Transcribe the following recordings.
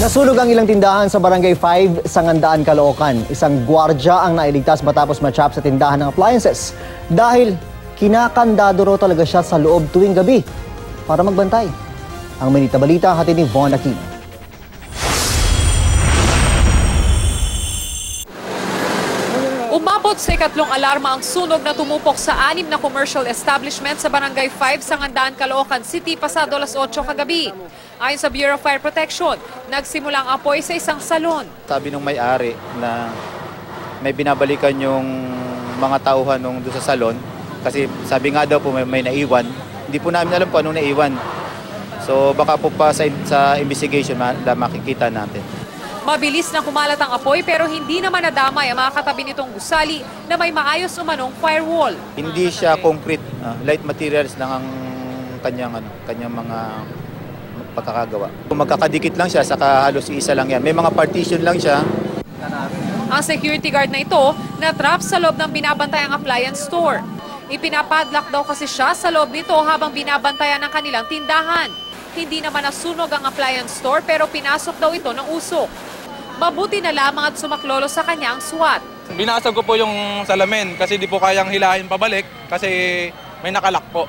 Nasunog ang ilang tindahan sa Barangay 5 sa Ngandaan, Caloocan. Isang gwardya ang nailigtas matapos ma-trap sa tindahan ng appliances dahil kinakandado raw talaga siya sa loob tuwing gabi para magbantay. Ang Minita Balita hatid ni Von Aquino. Umabot sa ikatlong alarma ang sunog na tumupok sa 6 na commercial establishment sa Barangay 5 sa Ngandaan, Caloocan City pasado alas 8 kagabi. Ayon sa Bureau of Fire Protection, nagsimula ang apoy sa isang salon. Sabi ng may-ari na may binabalikan yung mga tauhan nung doon sa salon kasi sabi nga daw po may naiwan. Hindi po namin alam kung anong naiwan. So baka po pa sa investigation makikita natin. Mabilis na kumalat ang apoy pero hindi naman nadamay ang mga katabi nitong gusali na may maayos umanong firewall. Hindi siya concrete, light materials lang ang kanyang mga pagkakagawa. Kung magkakadikit lang siya, saka halos isa lang yan. May mga partition lang siya. Ang security guard na ito na-trap sa loob ng binabantayang appliance store. Ipinapadlock daw kasi siya sa loob nito habang binabantayan ng kanilang tindahan. Hindi naman nasunog ang appliance store pero pinasok daw ito ng usok. Mabuti na lamang at sumaklolo sa kanya ang SWAT. Binasag ko po yung salamin kasi di po kayang hilahin pabalik kasi may nakalak po.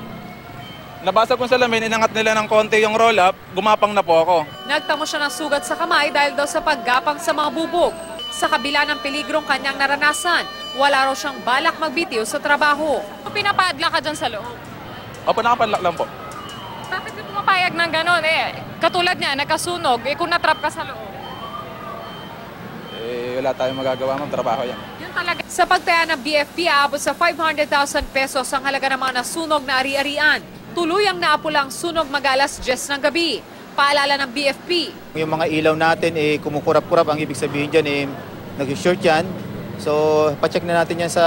Nabasag ko salamin, inangat nila ng konti yung roll-up, gumapang na po ako. Nagtamo siya ng sugat sa kamay dahil daw sa paggapang sa mga bubog. Sa kabila ng peligrong kanyang naranasan, wala raw siyang balak magbitiw sa trabaho. Pinapadla ka dyan sa loob? Opo, nakapadlock lang po. Bakit di pumapayag ng gano'n? Katulad niya, nakasunog, kung natrap ka sa loob. Wala tayong magagawa, trabaho yan. Yun talaga. Sa pagtaya ng BFP, aabot sa 500,000 pesos ang halaga ng mga nasunog na ari-arian. Tuluyang naapula ang sunog mag-alas 10 ng gabi. Paalala ng BFP. Yung mga ilaw natin, kumukurap-kurap. Ang ibig sabihin dyan, nag-short yan. So, pacheck na natin yan sa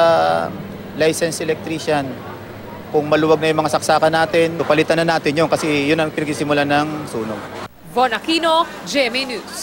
licensed electrician. Kung maluwag na yung mga saksakan natin, palitan na natin yun kasi yun ang pinagsimulan ng sunog. Von Aquino, GMA News.